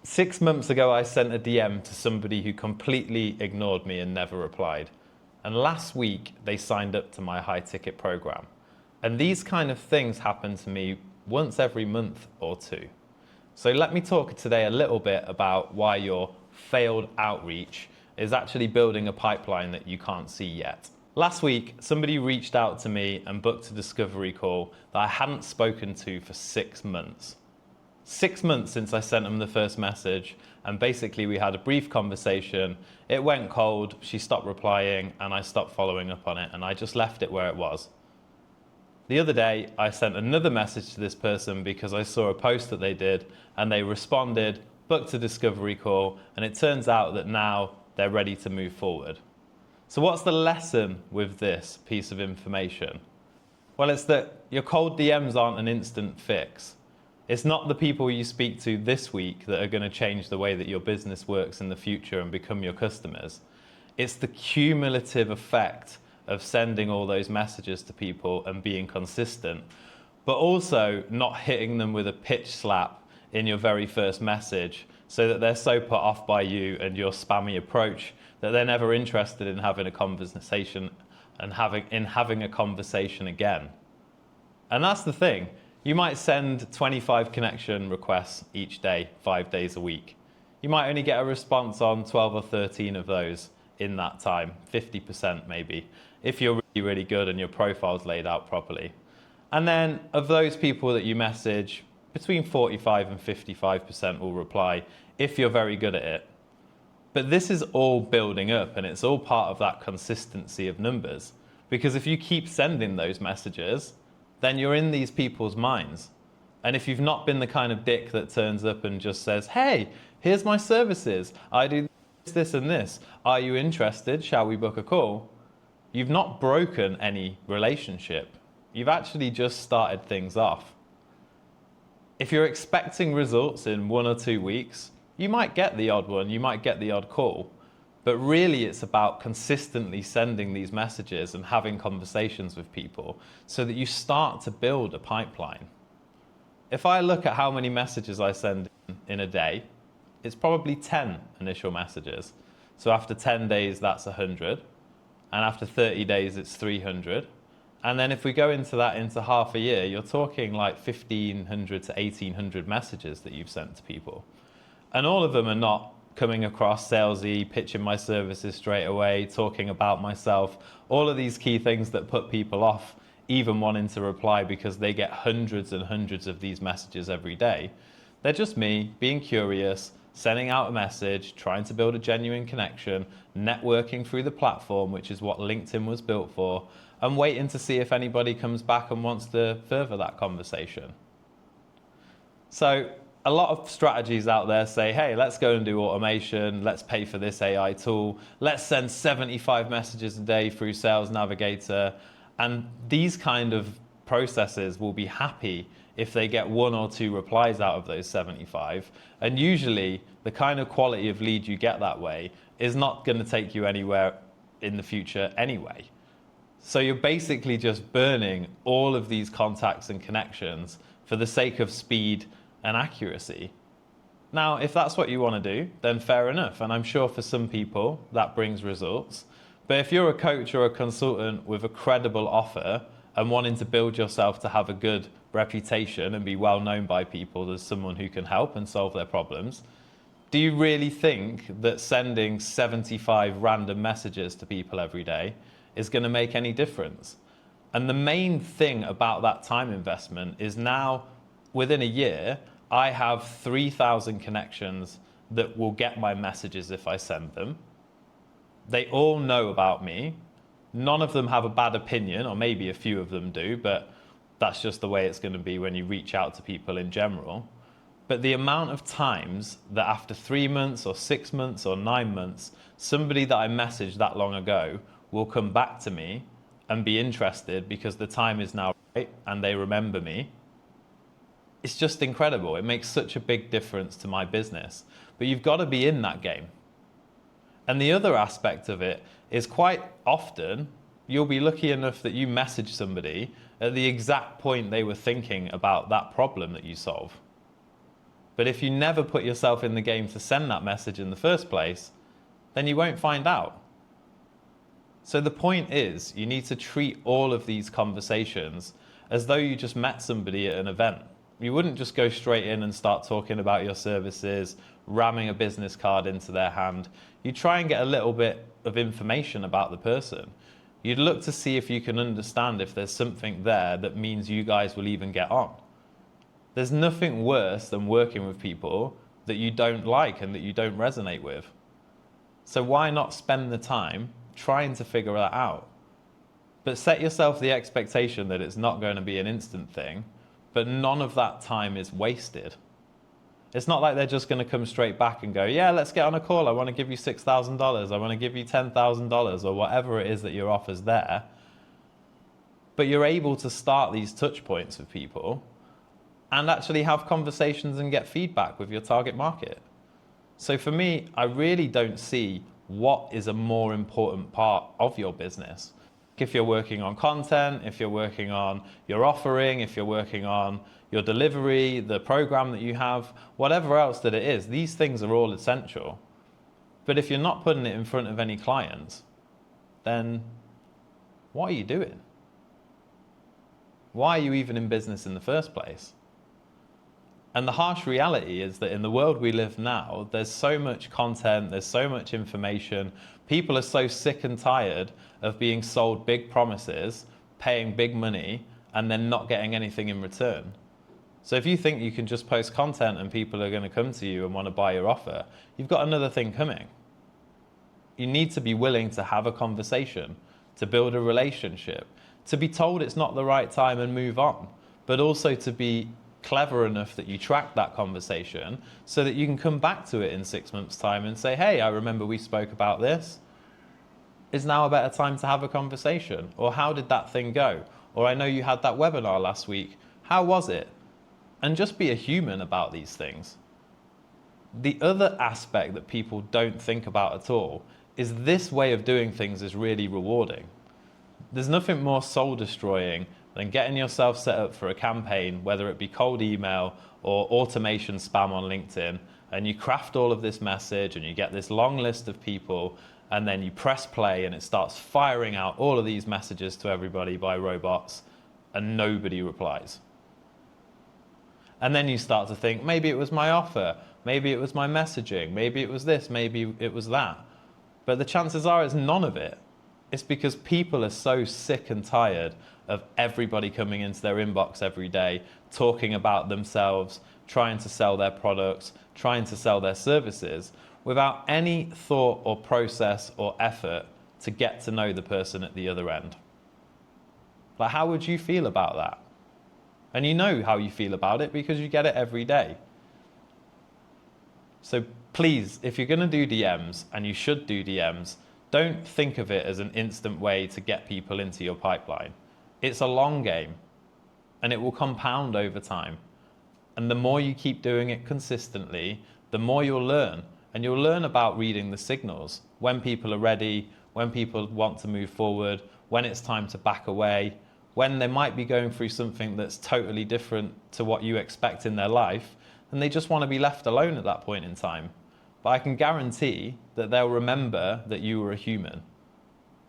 6 months ago, I sent a DM to somebody who completely ignored me and never replied. And last week, they signed up to my high ticket program. And these kind of things happen to me once every month or two. So let me talk today a little bit about why your failed outreach is actually building a pipeline that you can't see yet. Last week, somebody reached out to me and booked a discovery call that I hadn't spoken to for 6 months. 6 months since I sent them the first message, and basically we had a brief conversation. It went cold, she stopped replying, and I stopped following up on it, and I just left it where it was. The other day, I sent another message to this person because I saw a post that they did, and they responded, booked a discovery call, and it turns out that now they're ready to move forward. So what's the lesson with this piece of information? Well, it's that your cold DMs aren't an instant fix. It's not the people you speak to this week that are going to change the way that your business works in the future and become your customers. It's the cumulative effect of sending all those messages to people and being consistent, but also not hitting them with a pitch slap in your very first message so that they're so put off by you and your spammy approach that they're never interested in having a conversation and having a conversation again. And that's the thing. You might send 25 connection requests each day, 5 days a week. You might only get a response on 12 or 13 of those in that time, 50% maybe, if you're really, really good and your profile's laid out properly. And then of those people that you message, between 45 and 55% will reply if you're very good at it. But this is all building up, and it's all part of that consistency of numbers. Because if you keep sending those messages, then you're in these people's minds. And if you've not been the kind of dick that turns up and just says, hey, here's my services, I do this and this, are you interested, shall we book a call? You've not broken any relationship. You've actually just started things off. If you're expecting results in 1 or 2 weeks, you might get the odd one, you might get the odd call. But really, it's about consistently sending these messages and having conversations with people so that you start to build a pipeline. If I look at how many messages I send in a day, it's probably 10 initial messages. So after 10 days, that's 100. And after 30 days, it's 300. And then if we go into that into half a year, you're talking like 1,500 to 1,800 messages that you've sent to people. And all of them are not coming across salesy, pitching my services straight away, talking about myself, all of these key things that put people off even wanting to reply because they get hundreds and hundreds of these messages every day. They're just me being curious, sending out a message, trying to build a genuine connection, networking through the platform, which is what LinkedIn was built for, and waiting to see if anybody comes back and wants to further that conversation. So a lot of strategies out there say, hey, let's go and do automation, let's pay for this AI tool, let's send 75 messages a day through Sales Navigator. And these kind of processes will be happy if they get 1 or 2 replies out of those 75. And usually the kind of quality of lead you get that way is not going to take you anywhere in the future anyway. So you're basically just burning all of these contacts and connections for the sake of speed and accuracy. Now, if that's what you want to do, then fair enough. And I'm sure for some people that brings results. But if you're a coach or a consultant with a credible offer and wanting to build yourself to have a good reputation and be well known by people as someone who can help and solve their problems, do you really think that sending 75 random messages to people every day is going to make any difference? And the main thing about that time investment is now, within a year, I have 3,000 connections that will get my messages if I send them. They all know about me. None of them have a bad opinion, or maybe a few of them do, but that's just the way it's going to be when you reach out to people in general. But the amount of times that after 3 months or 6 months or 9 months, somebody that I messaged that long ago will come back to me and be interested because the time is now right and they remember me. It's just incredible. It makes such a big difference to my business. But you've got to be in that game. And the other aspect of it is quite often you'll be lucky enough that you message somebody at the exact point they were thinking about that problem that you solve. But if you never put yourself in the game to send that message in the first place, then you won't find out. So the point is, you need to treat all of these conversations as though you just met somebody at an event. You wouldn't just go straight in and start talking about your services, ramming a business card into their hand. You try and get a little bit of information about the person. You'd look to see if you can understand if there's something there that means you guys will even get on. There's nothing worse than working with people that you don't like and that you don't resonate with. So why not spend the time trying to figure that out? But set yourself the expectation that it's not going to be an instant thing, but none of that time is wasted. It's not like they're just going to come straight back and go, yeah, let's get on a call. I want to give you $6,000. I want to give you $10,000 or whatever it is that your offer's there. But you're able to start these touch points with people and actually have conversations and get feedback with your target market. So for me, I really don't see what is a more important part of your business. If you're working on content, if you're working on your offering, if you're working on your delivery, the program that you have, whatever else that it is, these things are all essential. But if you're not putting it in front of any clients, then what are you doing? Why are you even in business in the first place? And the harsh reality is that in the world we live now, there's so much content, there's so much information. People are so sick and tired of being sold big promises, paying big money, and then not getting anything in return. So if you think you can just post content and people are going to come to you and want to buy your offer, you've got another thing coming. You need to be willing to have a conversation, to build a relationship, to be told it's not the right time and move on, but also to be clever enough that you track that conversation so that you can come back to it in 6 months' time and say, hey, I remember we spoke about this. Is now a better time to have a conversation? Or how did that thing go? Or I know you had that webinar last week. How was it? And just be a human about these things. The other aspect that people don't think about at all is this way of doing things is really rewarding. There's nothing more soul destroying than getting yourself set up for a campaign, whether it be cold email or automation spam on LinkedIn, and you craft all of this message and you get this long list of people, and then you press play and it starts firing out all of these messages to everybody by robots and nobody replies. And then you start to think, maybe it was my offer, maybe it was my messaging, maybe it was this, maybe it was that. But the chances are it's none of it. It's because people are so sick and tired of everybody coming into their inbox every day, talking about themselves, trying to sell their products, trying to sell their services, without any thought or process or effort to get to know the person at the other end. Like, how would you feel about that? And you know how you feel about it because you get it every day. So please, if you're going to do DMs, and you should do DMs, don't think of it as an instant way to get people into your pipeline. It's a long game, and it will compound over time. And the more you keep doing it consistently, the more you'll learn. And you'll learn about reading the signals, when people are ready, when people want to move forward, when it's time to back away, when they might be going through something that's totally different to what you expect in their life, and they just want to be left alone at that point in time. But I can guarantee that they'll remember that you were a human.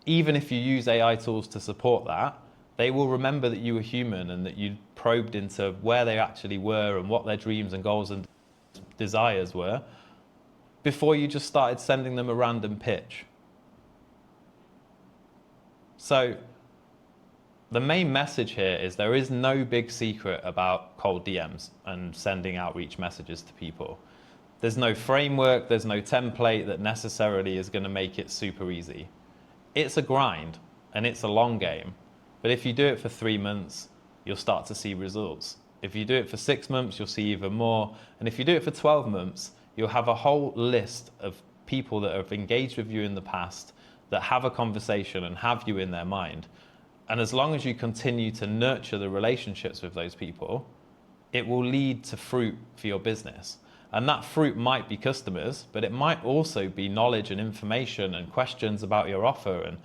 Even if you use AI tools to support that, they will remember that you were human and that you probed into where they actually were and what their dreams and goals and desires were before you just started sending them a random pitch. So the main message here is there is no big secret about cold DMs and sending outreach messages to people. There's no framework, there's no template that necessarily is going to make it super easy. It's a grind and it's a long game. But if you do it for 3 months, you'll start to see results. If you do it for 6 months, you'll see even more. And if you do it for 12 months, you'll have a whole list of people that have engaged with you in the past, that have a conversation and have you in their mind. And as long as you continue to nurture the relationships with those people, it will lead to fruit for your business. And that fruit might be customers, but it might also be knowledge and information and questions about your offer. And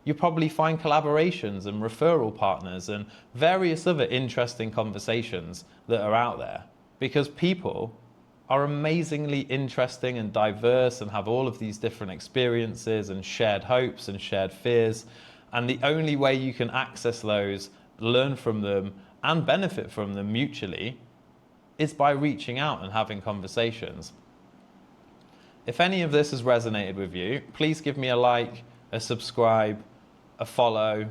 you probably find collaborations and referral partners and various other interesting conversations that are out there, because people are amazingly interesting and diverse and have all of these different experiences and shared hopes and shared fears. And the only way you can access those, learn from them, and benefit from them mutually is by reaching out and having conversations. If any of this has resonated with you, please give me a like, a subscribe, a follow,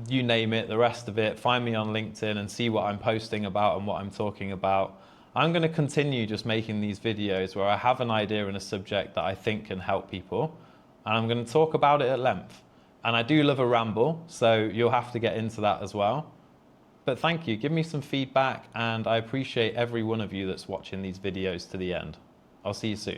you name it, the rest of it. Find me on LinkedIn and see what I'm posting about and what I'm talking about. I'm going to continue just making these videos where I have an idea and a subject that I think can help people, and I'm going to talk about it at length. And I do love a ramble, so you'll have to get into that as well. But thank you, give me some feedback, and I appreciate every one of you that's watching these videos to the end. I'll see you soon.